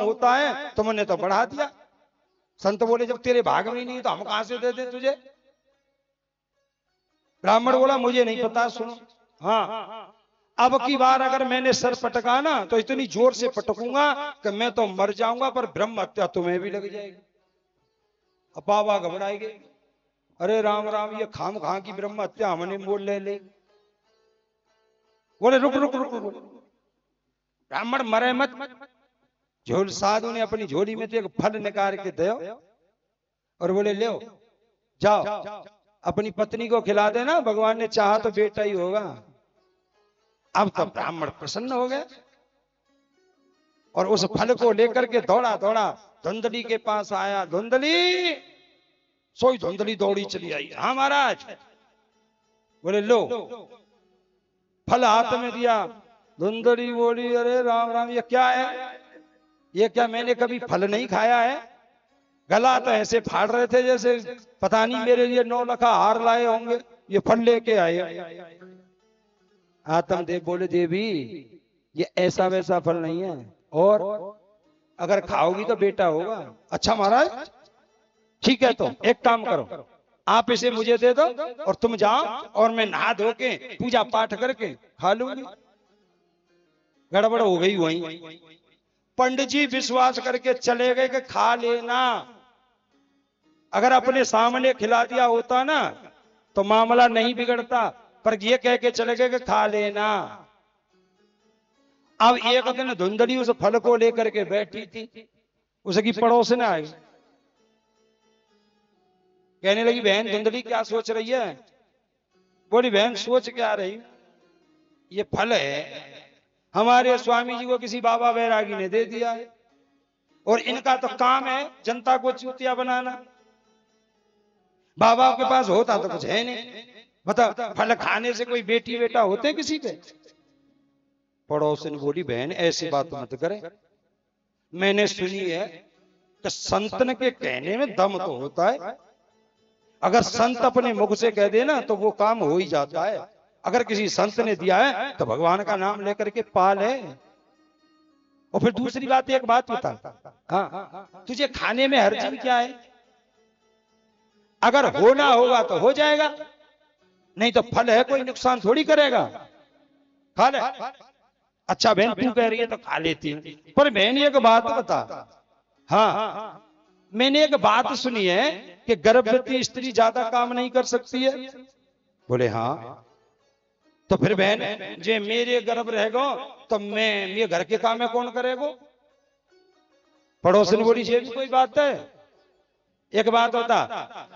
होता है तुमने तो बढ़ा दिया। संत बोले जब तेरे भाग में ही नहीं तो हम कहां से दे दे तुझे। ब्राह्मण बोला मुझे नहीं पता, सुनो। हाँ, अब की बार अगर मैंने सर पटका ना तो इतनी जोर से पटकूंगा कि मैं तो मर जाऊंगा, पर ब्रह्म हत्या तुम्हें भी लग जाएगी। अब बाबा घबराएंगे, अरे राम राम, ये खाम खा की ब्रह्म हत्या हमने मोल ले। बोले रुक रुक रुक रुक, ब्राह्मण मरे मत। झोल साधु ने अपनी झोली में से एक फल निकाल के दो और बोले ले जाओ अपनी पत्नी को खिला देना, भगवान ने चाहा तो बेटा ही होगा। अब तो ब्राह्मण प्रसन्न हो गए और उस फल को लेकर के दौड़ा दौड़ा धुंधली के पास आया। धुंधली, सोई धुंधली दौड़ी चली आई। हाँ महाराज। बोले लो, फल हाथ में दिया। धुंधली बोली अरे राम राम, ये क्या है? ये क्या मैंने कभी फल नहीं खाया है। गला तो ऐसे फाड़ रहे थे जैसे पता नहीं मेरे लिए 9 लखा हार लाए होंगे, ये फल लेके आए। आत्मदेव बोले देवी ये ऐसा वैसा फल नहीं है, और अगर खाओगी तो बेटा होगा। अच्छा महाराज ठीक है, तो एक काम करो, आप इसे मुझे दे दो और तुम जाओ और मैं नहा धो के पूजा पाठ करके खा लूंगी। गड़बड़ हो गई वहीं। पंडित जी विश्वास करके चले गए कि खा लेना। अगर अपने सामने खिला दिया होता ना तो मामला नहीं बिगड़ता, पर ये कह के चले गए कि खा लेना। अब एक दिन धुंधली उस फल को लेकर के बैठी थी, उसकी पड़ोसन आई, कहने लगी बहन धुंधली क्या सोच रही है? बोली बहन सोच क्या रही, ये फल है हमारे स्वामी जी को किसी बाबा बैरागी ने दे दिया है, और इनका तो काम है जनता को चूतिया बनाना। बाबा के पास होता तो कुछ है नहीं, बता फल खाने से कोई बेटी बेटा होते किसी पे? पड़ोसन बोली बहन ऐसी बात मत करे, मैंने सुनी है कि संतन के कहने में दम तो होता है। अगर संत अपने मुख से कह देना तो वो काम हो ही जाता है। अगर किसी संत ने दिया है तो भगवान का नाम लेकर के पाल है। और फिर दूसरी बात, एक बात बता, हाँ तुझे खाने में हर्ज क्या है? अगर होना होगा तो हो जाएगा, नहीं तो फल है कोई नुकसान थोड़ी करेगा, खा ले। अच्छा बहन तू कह रही है तो खा लेती हूँ, पर बहन एक बात बता, हाँ मैंने एक बात सुनी है कि गर्भवती स्त्री ज्यादा काम नहीं कर सकती है। बोले हाँ, तो फिर बहन जे मेरे गर्भ रहेगो तो मैं ये घर के काम में कौन करेगो? पड़ोसन बोली ये भी कोई बात है। एक बात होता,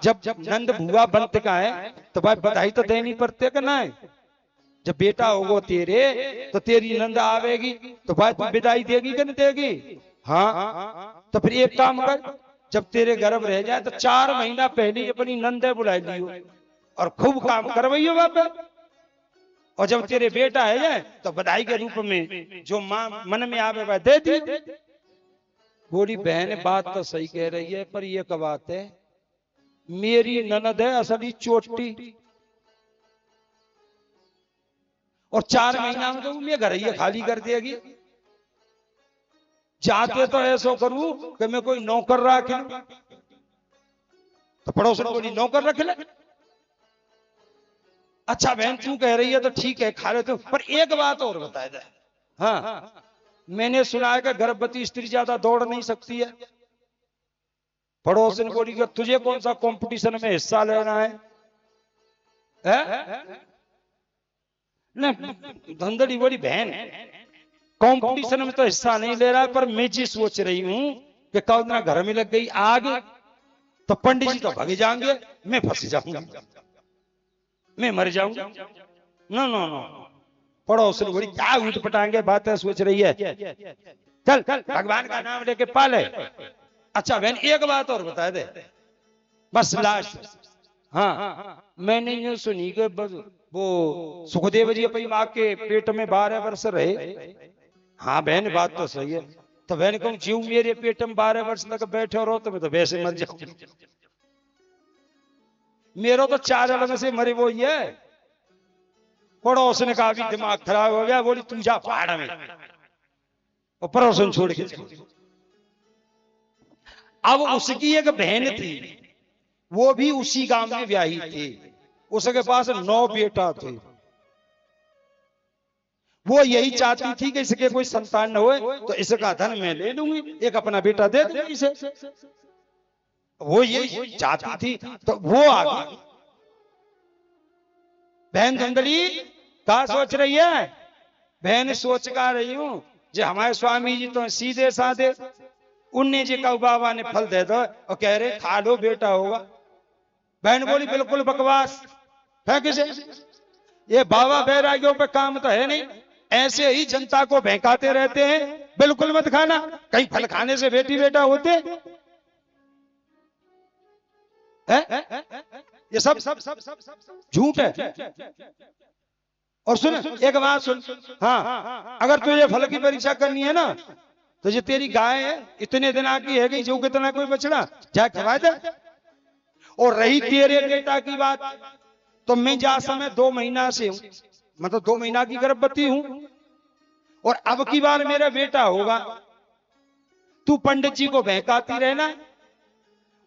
जब नंद भुआ बनत का है तो भाई बधाई तो देनी पड़ते कि नहीं? जब बेटा होगो तेरे तो तेरी नंद आवेगी तो भाई तू विदाई देगी कि नहीं देगी? हाँ, तो फिर एक काम कर, जब तेरे गर्भ रह जाए तो 4 महीना पहले अपनी नंदे बुला लियो और खूब काम करवाइयो बाबा, और जब तेरे बेटा है जाए तो बधाई के रूप में जो मां मन में आवे वह दे दी। बोली बहन बात तो सही कह रही है, पर ये क्या बात है, मेरी ननद है असली चोटी, और 4 महीना में तो मैं घर ही खाली कर देगी। चाहते तो ऐसा करूं कि मैं कोई नौकर रख लूं, तो पड़ोसन को नौकर रख ले। अच्छा बहन तू कह रही है तो ठीक है खा ले तो, पर एक बात और बता दे, हाँ मैंने सुना है कि गर्भवती स्त्री ज्यादा दौड़ नहीं सकती है। पड़ोसन बोली कि तुझे कौन सा कंपटीशन में हिस्सा लेना है? धंधड़ी बोली बहन कंपटीशन में तो हिस्सा नहीं ले रहा है, पर मैं जी सोच रही हूं कि कल ना घर में लग गई आग तो पंडित जी तो भाग जाएंगे, मैं फंस जाऊंगा, मैं मर जाऊंगा। नो नो नो, पड़ोसन बोली क्या उठ पटांगे बातें सोच रही है, चल भगवान का नाम लेके पाले। अच्छा बहन एक बात और बता दे, बस लास्ट, हाँ मैंने ये सुनी कि वो सुखदेव जी अपनी माँ के पेट में 12 वर्ष रहे। हाँ बहन बात तो सही है, तो बहन कहूँ जीव मेरे पेट में 12 वर्ष तक बैठे रहो तो मैं तो वैसे मर जाऊं, मेरा तो 4 अलग से मरे वो ही है। पड़ोसन का भी दिमाग खराब हो गया, बोली तू जा पहाड़ में, और पड़ोसन छोड़ के अब उसकी एक बहन थी, वो भी उसी गांव में ब्याही थी। उसके पास 9 बेटा थे। वो यही चाहती थी कि इसके कोई संतान न होए, तो इसका धन मैं ले लूंगी, एक अपना बेटा दे दूंगी इसे। वो यही चाहती थी। तो वो आ गई। बहन धुंधली क्या सोच रही है? बहन सोच का रही हूं जे हमारे स्वामी जी तो सीधे साधे, उनने जी का बाबा ने फल दे दो और कह रहे खा लो बेटा होगा। बहन बोली बिल्कुल बकवास, फेंक इसे। ये बाबा बैरागियों पे काम तो है नहीं, ऐसे ही जनता को बहकाते रहते हैं, बिल्कुल मत खाना। कहीं फल खाने से बेटी बेटा होते है? ये सब झूठ है। और सुन एक बात सुन, हाँ, अगर तुझे फल की परीक्षा करनी है ना, तो ये तेरी गाय है, इतने दिन की है कि जो कितना कोई बछड़ा जा खवा दे। और रही तेरे बेटा की बात, तो मैं जा समय 2 महीना से हूं, मतलब 2 महीना की गर्भवती हूं, और अब की बार मेरा बेटा होगा। तू पंडित जी को बहकाती रहना,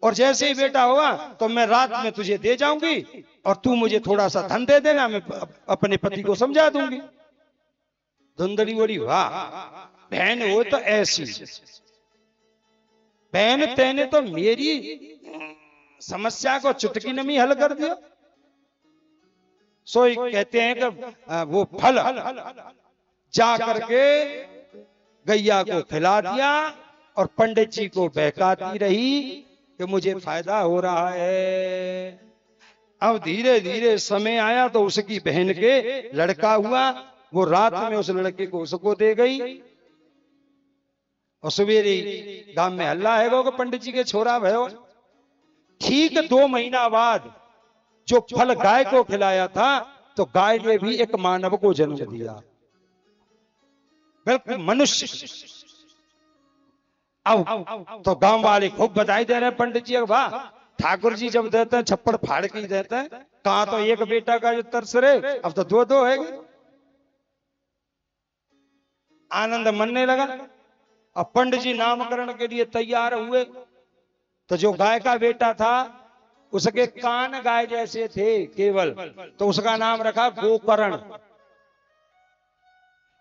और जैसे ही बेटा होगा तो मैं रात में तुझे दे जाऊंगी, और तू मुझे थोड़ा सा धन दे देना, मैं अपने पति को समझा दूंगी। धुंधली बोली वाह बहन, वो तो ऐसी बहन, तेने तो मेरी समस्या को चुटकी में हल कर दिया। सो कहते हैं कि वो फल जा करके गैया को खिला दिया, और पंडित जी को बहकाती रही कि मुझे फायदा हो रहा है। अब धीरे धीरे समय आया तो उसकी बहन के लड़का हुआ। वो रात में उस लड़के को उसको दे गई, और सवेरे गांव में हल्ला है कि पंडित जी के छोरा भयो। ठीक 2 महीना बाद जो फल गाय को खिलाया था, तो गाय ने भी एक मानव को जन्म दिया, बिल्कुल मनुष्य। अब तो गांव वाले खूब बधाई दे रहे हैं पंडित जी, वाह ठाकुर जी जब देते हैं छप्पड़ फाड़ के ही देते हैं। कहा तो एक बेटा का जो तरस रहे, अब तो 2-2 है। आनंद मनने लगा। अब पंडित जी नामकरण के लिए तैयार हुए, तो जो गाय का बेटा था उसके कान गाय जैसे थे केवल, तो उसका नाम रखा गोकर्ण।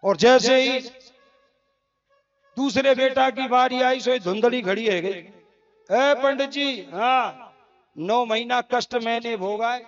और जैसे ही दूसरे बेटा की बारी आई, सो धुंधली खड़ी है गई। पंडित जी, हाँ 9 महीना कष्ट मैंने भोगा है,